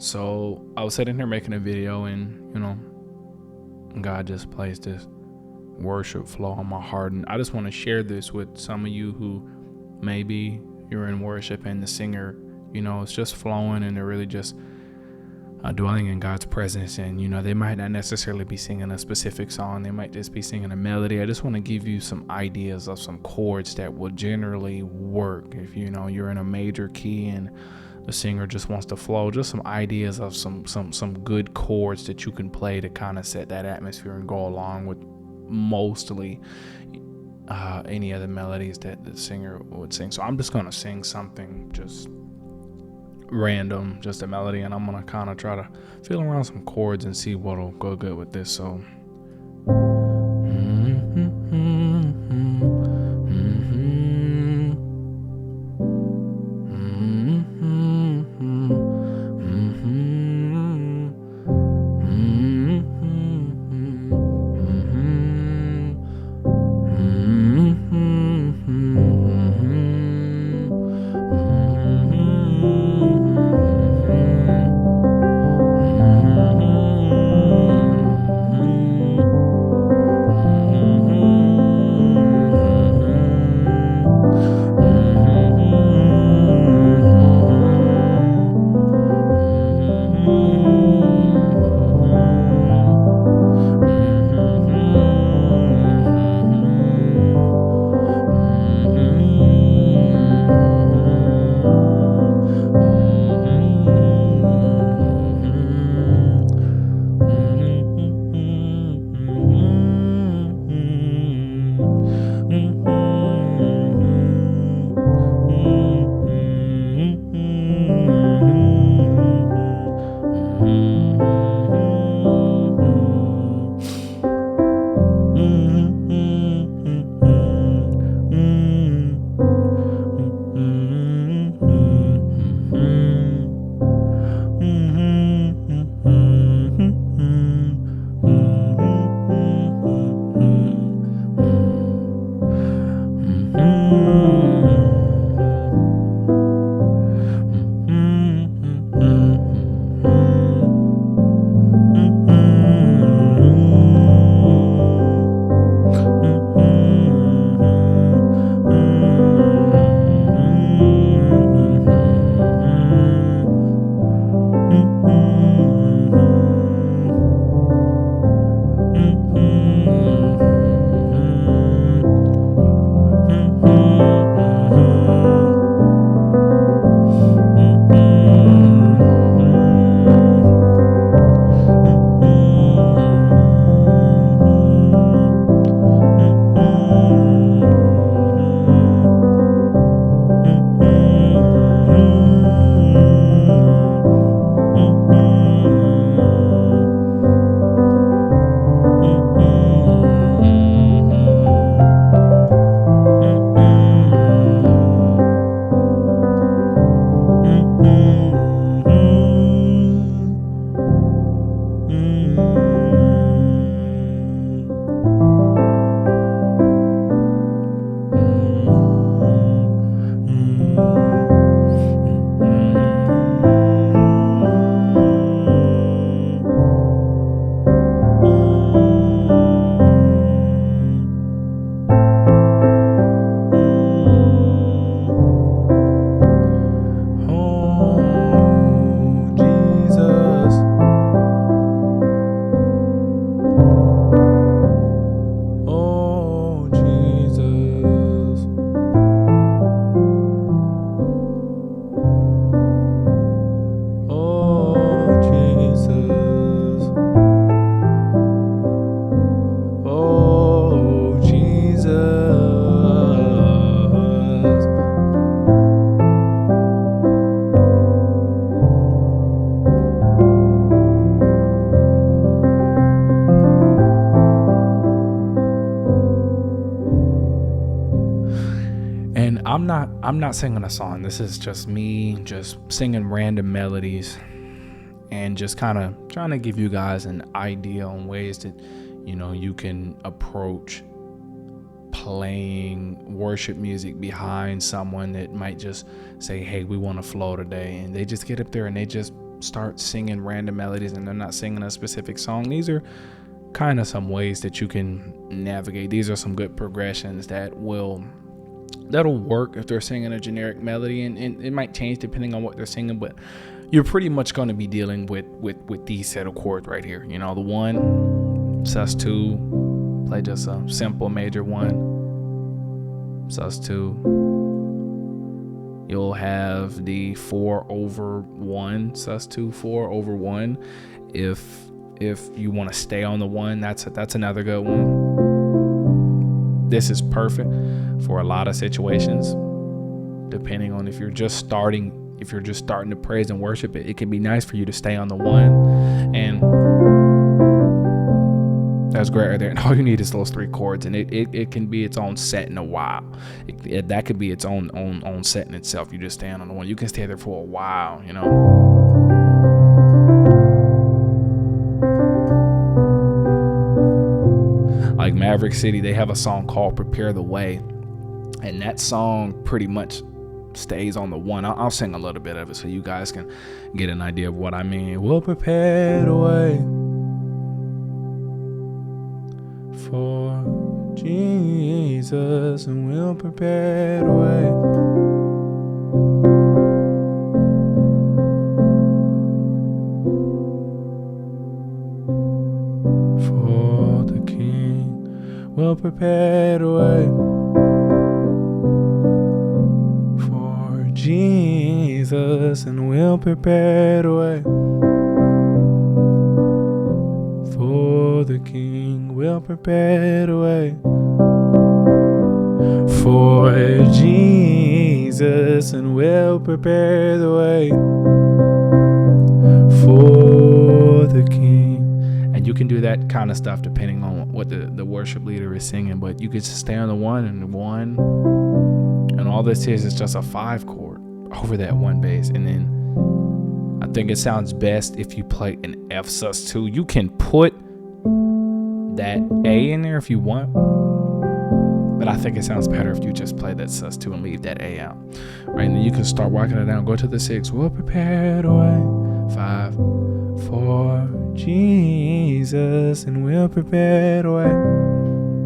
So I was sitting here making a video, and God just placed this worship flow on my heart, and I just want to share this with some of you who maybe you're in worship and the singer, it's just flowing and they're really just dwelling in God's presence, and they might not necessarily be singing a specific song. They might just be singing a melody. I just want to give you some ideas of some chords that will generally work if you're in a major key and the singer just wants to flow. Just some ideas of some good chords that you can play to kind of set that atmosphere and go along with mostly any other melodies that the singer would sing. So I'm just gonna sing something just random, just a melody, and I'm gonna kind of try to feel around some chords and see what'll go good with this. So and I'm not singing a song. This is just me just singing random melodies and just kind of trying to give you guys an idea on ways that you can approach playing worship music behind someone that might just say, hey, we want to flow today, and they just get up there and they just start singing random melodies and they're not singing a specific song, these are kind of some ways that you can navigate. These are some good progressions that'll work if they're singing a generic melody, and it might change depending on what they're singing, but you're pretty much going to be dealing with these set of chords right here. The 1, sus2, play just a simple major 1, sus2. You'll have the 4/1, sus2, 4/1. If you want to stay on the 1, that's another good one. This is perfect for a lot of situations, depending on if you're just starting to praise and worship. It can be nice for you to stay on the 1, and that's great right there. And all you need is those 3 chords, and it can be its own set in a while. That could be its own set in itself. You just stand on the 1. You can stay there for a while, Like Maverick City, they have a song called Prepare the Way, and that song pretty much stays on the 1. I'll sing a little bit of it so you guys can get an idea of what I mean. We'll prepare the way for Jesus, and we'll prepare the way for the King. We'll prepare the way for Jesus, and we'll prepare the way for the King. We'll prepare the way for Jesus, and we'll prepare the way for the King. And you can do that kind of stuff depending on what the worship leader is singing, but you could just stay on the 1 and 1, and all this is just a 5 chord over that 1 bass. And then I think it sounds best if you play an F sus2. You can put that A in there if you want, but I think it sounds better if you just play that sus2 and leave that A out, right? And then you can start walking it down. Go to the 6. We'll prepare the way, 5 for Jesus, and we'll prepare the way,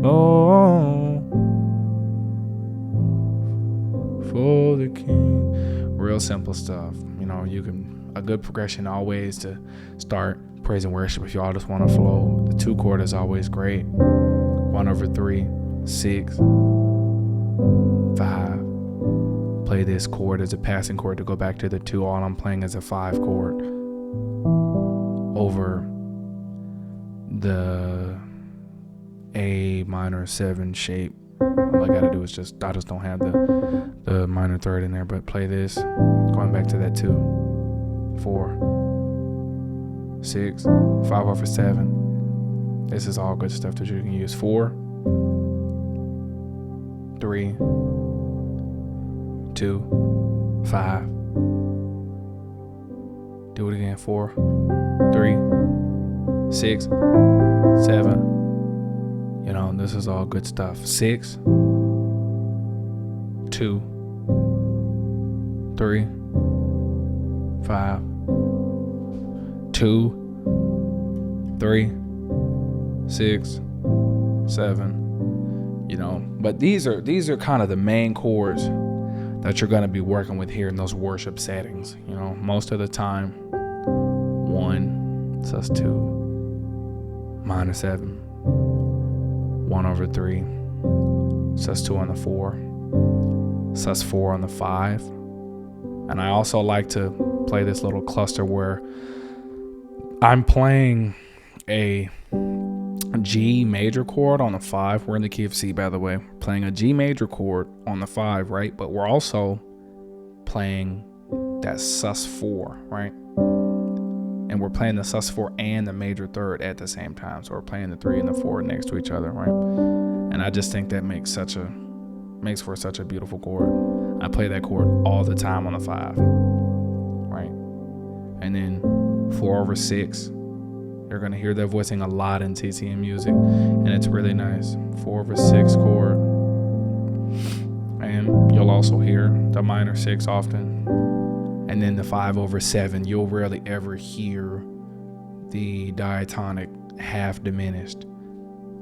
oh, for the King. Real simple stuff. A good progression always to start praise and worship. If y'all just want to flow, the 2 chord is always great. 1/3, 6, 5. Play this chord as a passing chord to go back to the 2. All I'm playing is a 5 chord over the A minor 7 shape. All I gotta do is I just don't have the minor 3rd in there, but play this going back to that 2, 4, 6, 5/7. This is all good stuff that you can use. 4, 3, 2, 5. Do it again. 4, 3, 6, 7. This is all good stuff. 6, 2, 3, 5, 2, 3, 6, 7. But these are kind of the main chords that you're going to be working with here in those worship settings. Most of the time, 1, sus2, minor 7, 1/3, sus2 on the 4, sus4 on the 5. And I also like to play this little cluster where I'm playing a G major chord on the 5. We're in the key of C, by the way. Playing a G major chord on the 5, right? But we're also playing that sus4, right? And we're playing the sus4 and the major 3rd at the same time. So we're playing the 3 and the 4 next to each other, right? And I just think that makes for such a beautiful chord. I play that chord all the time on the 5, right? And then 4/6. You're going to hear that voicing a lot in CCM music, and it's really nice. 4/6 chord. And you'll also hear the minor 6 often. And then the 5/7, you'll rarely ever hear the diatonic half diminished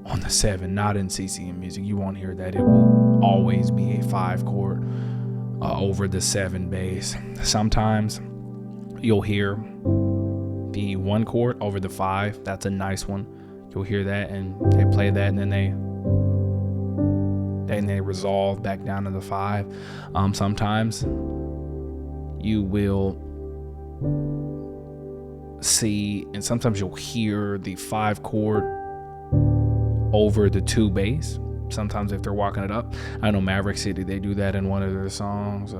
on the 7. Not in CCM music. You won't hear that. It will always be a 5 chord over the 7 bass. Sometimes you'll hear the 1 chord over the 5. That's a nice one. You'll hear that, and they play that, and then they resolve back down to the 5. Sometimes you will see, and sometimes you'll hear the 5 chord over the 2 bass. Sometimes if they're walking it up. I know Maverick City, they do that in one of their songs. So,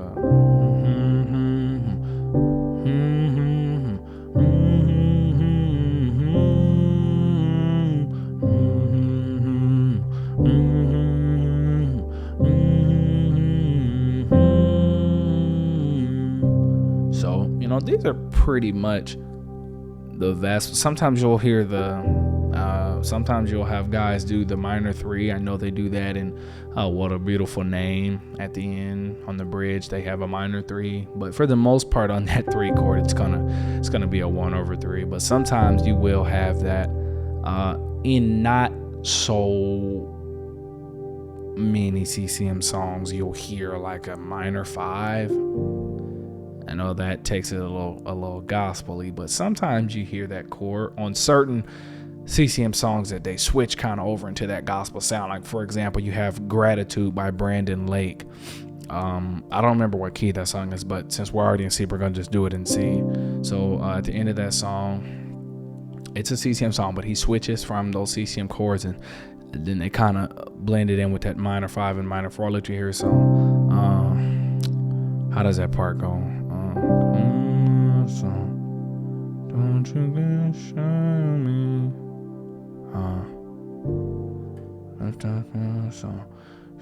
these are pretty much the vast. Sometimes you'll hear sometimes you'll have guys do the minor 3. I know they do that in What a Beautiful Name. At the end on the bridge, they have a minor 3. But for the most part, on that 3 chord, it's gonna be a 1/3. But sometimes you will have that in not so many CCM songs. You'll hear like a minor 5. I know that takes it a little gospel-y, but sometimes you hear that chord on certain CCM songs that they switch kind of over into that gospel sound. Like, for example, you have Gratitude by Brandon Lake. I don't remember what key that song is, but since we're already in C, we're going to just do it in C. So at the end of that song, it's a CCM song, but he switches from those CCM chords, and then they kind of blend it in with that minor 5 and minor 4. I'll let you hear it. So how does that part go? Don't you gonna show me?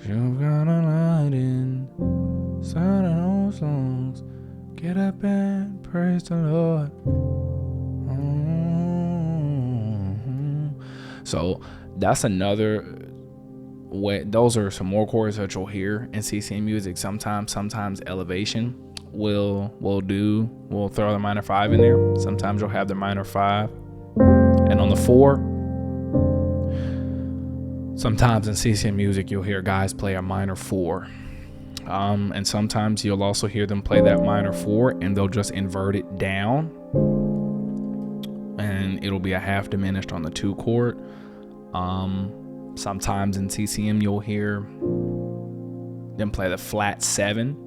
You've got a light inside of those lungs. Get up and praise the Lord. So that's another way. Those are some more chords that you'll hear in CCM music. Sometimes Elevation will throw the minor 5 in there. Sometimes you'll have the minor 5, and on the 4, sometimes in CCM music you'll hear guys play a minor 4, and sometimes you'll also hear them play that minor 4 and they'll just invert it down, and it'll be a half diminished on the 2 chord. Sometimes in CCM you'll hear them play the flat 7,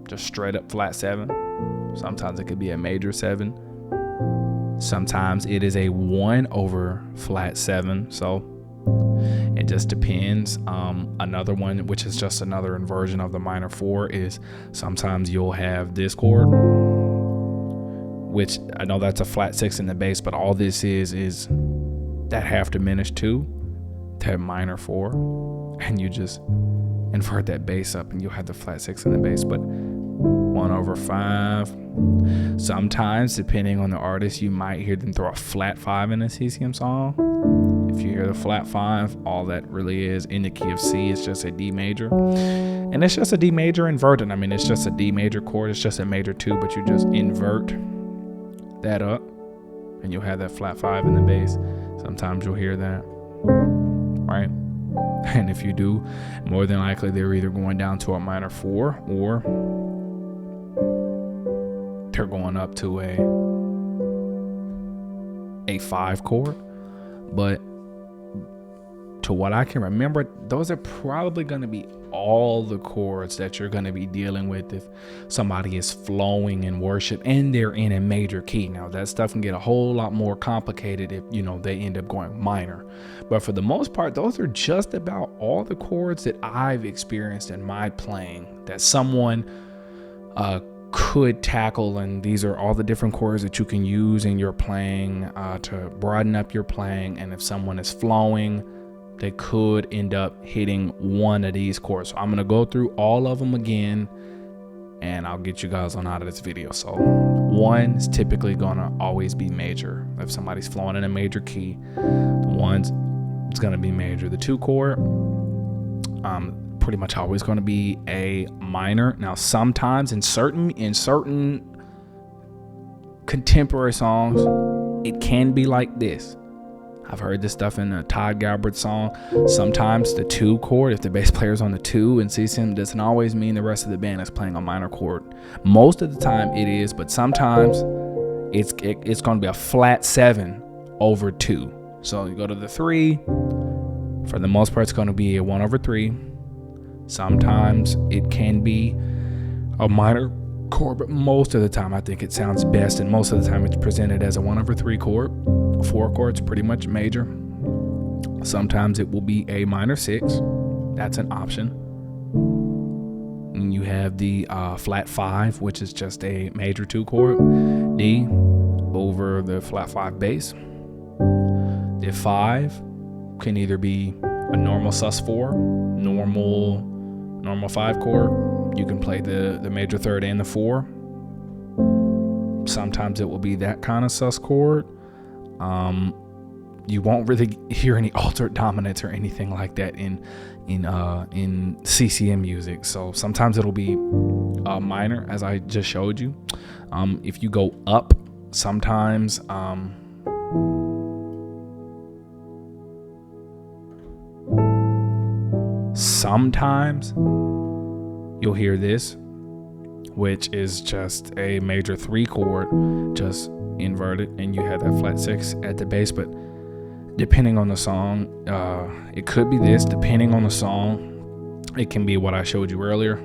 just straight up flat 7. Sometimes it could be a major 7. Sometimes it is a 1/flat 7. So it just depends. Another one, which is just another inversion of the minor 4, is sometimes you'll have this chord, which I know that's a flat 6 in the bass, but all this is that half diminished 2, that minor 4, and you just invert that bass up and you'll have the flat 6 in the bass. But 1/5. Sometimes, depending on the artist, you might hear them throw a flat 5 in a CCM song. If you hear the flat 5, all that really is in the key of C is just a D major, and it's just a D major inverted. I mean, it's just a D major chord. It's just a major 2, but you just invert that up and you'll have that flat 5 in the bass. Sometimes you'll hear that, right? And if you do, more than likely they're either going down to a minor 4 or they're going up to a 5 chord. But to what I can remember, those are probably going to be all the chords that you're going to be dealing with if somebody is flowing in worship and they're in a major key. Now that stuff can get a whole lot more complicated if they end up going minor, but for the most part, those are just about all the chords that I've experienced in my playing that someone could tackle. And these are all the different chords that you can use in your playing to broaden up your playing. And if someone is flowing, they could end up hitting one of these chords. So I'm going to go through all of them again, and I'll get you guys on out of this video. So 1 is typically going to always be major. If somebody's flowing in a major key, the 1's it's going to be major. The 2 chord, pretty much always going to be a minor. Now, sometimes in certain contemporary songs, it can be like this. I've heard this stuff in a Todd Galbraith song. Sometimes the 2 chord, if the bass player's on the 2 in CCM, doesn't always mean the rest of the band is playing a minor chord. Most of the time it is, but sometimes it's going to be a flat 7 over 2. So you go to the 3. For the most part, it's going to be a 1 over 3. Sometimes it can be a minor chord, but most of the time I think it sounds best, and most of the time it's presented as a 1 over 3 chord. 4 chords, pretty much major. Sometimes it will be a minor 6. That's an option. And you have the flat 5, which is just a major 2 chord. D over the flat 5 bass. The 5 can either be a normal sus4, normal 5 chord. You can play the major 3rd and the 4. Sometimes it will be that kind of sus chord. You won't really hear any altered dominants or anything like that in CCM music. So sometimes it'll be minor, as I just showed you. If you go up, sometimes you'll hear this, which is just a major 3 chord, just inverted, and you have that flat 6 at the bass. But depending on the song, it could be this. Depending on the song, it can be what I showed you earlier,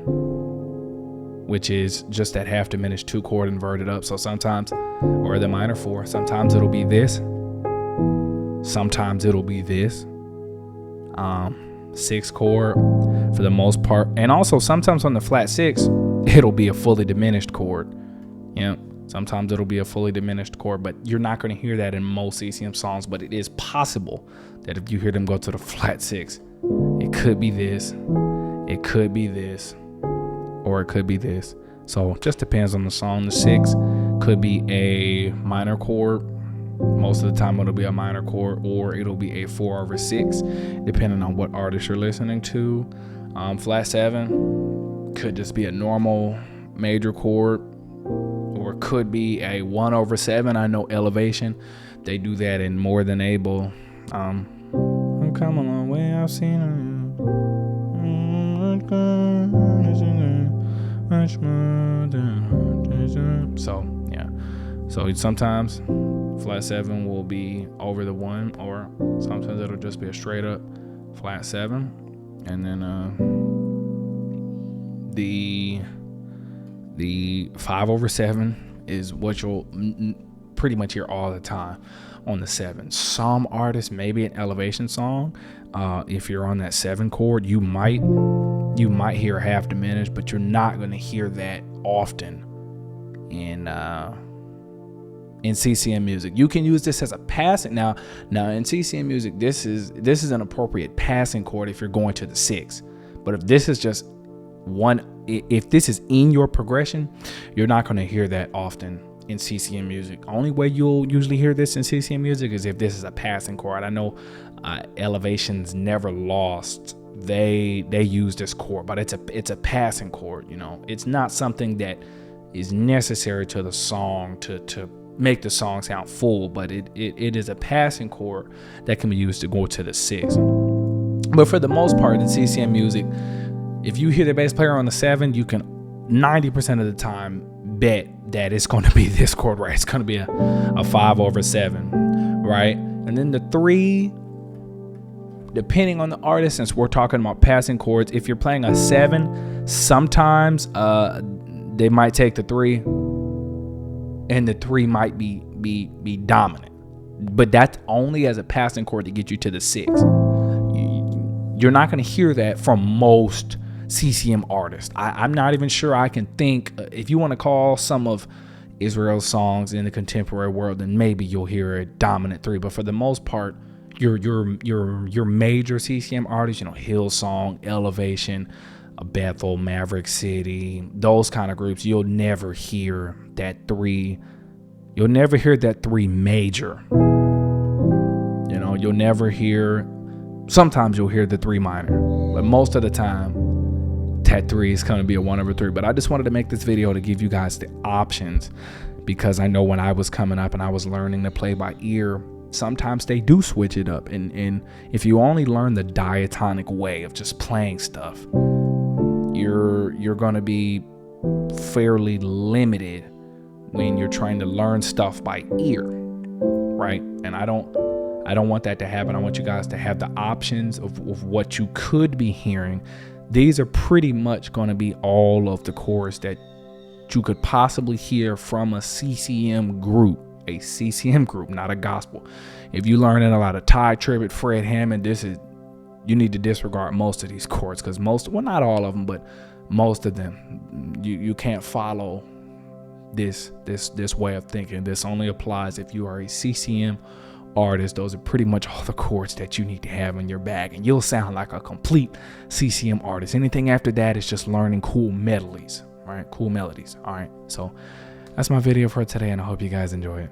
which is just that half diminished 2 chord inverted up. So sometimes, or the minor 4, sometimes it'll be this, sometimes it'll be this 6 chord for the most part. And also sometimes on the flat 6, it'll be a fully diminished chord. Yeah, sometimes it'll be a fully diminished chord, but you're not going to hear that in most CCM songs. But it is possible that if you hear them go to the flat 6, it could be this, it could be this, or it could be this. So it just depends on the song. The 6 could be a minor chord. Most of the time it'll be a minor chord, or it'll be a 4 over 6, depending on what artist you're listening to. Flat 7 could just be a normal major chord, or it could be a 1 over 7. I know Elevation, they do that in More Than Able. I've come a long way, I've seen it. So yeah, so sometimes flat 7 will be over the 1, or sometimes it'll just be a straight up flat 7. And then the 5 over 7 is what you'll pretty much hear all the time on the 7. Some artists, maybe an Elevation song, if you're on that 7 chord, you might hear half diminished, but you're not going to hear that often in CCM music. You can use this as a passing. Now in CCM music, this is an appropriate passing chord if you're going to the 6. But if this is just one, if this is in your progression, you're not going to hear that often in CCM music. Only way you'll usually hear this in CCM music is if this is a passing chord. I know Elevation's Never Lost, they use this chord, but it's a passing chord. You know, it's not something that is necessary to the song to make the song sound full, but it is a passing chord that can be used to go to the 6. But for the most part in CCM music, if you hear the bass player on the 7, you can 90% of the time bet that it's going to be this chord, right? It's going to be a 5 over 7, right? And then the 3, depending on the artist, since we're talking about passing chords, if you're playing a 7, sometimes they might take the 3, and the 3 might be dominant, but that's only as a passing chord to get you to the 6. You're not going to hear that from most CCM artists. I'm not even sure I can think. If you want to call some of Israel's songs in the contemporary world, then maybe you'll hear a dominant 3. But for the most part, your major CCM artists, you know, Hillsong, Elevation, Bethel, Maverick City, those kind of groups, you'll never hear that 3. You'll never hear that 3 major. You know, you'll never hear. Sometimes you'll hear the 3 minor, but most of the time, That 3 is going to be a 1 over 3. But I just wanted to make this video to give you guys the options, because I know when I was coming up and I was learning to play by ear, sometimes they do switch it up. And if you only learn the diatonic way of just playing stuff, you're going to be fairly limited when you're trying to learn stuff by ear, right? And I don't want that to happen. I want you guys to have the options of what you could be hearing. These are pretty much going to be all of the chords that you could possibly hear from a CCM group, not a gospel. If you're learning a lot of Ty Tribbett, Fred Hammond, you need to disregard most of these chords, because not all of them, but most of them, you can't follow this way of thinking. This only applies if you are a CCM artist. Those are pretty much all the chords that you need to have in your bag, and you'll sound like a complete CCM artist. Anything after that is just learning cool melodies. All right, cool melodies. All right, so that's my video for today, and I hope you guys enjoy it.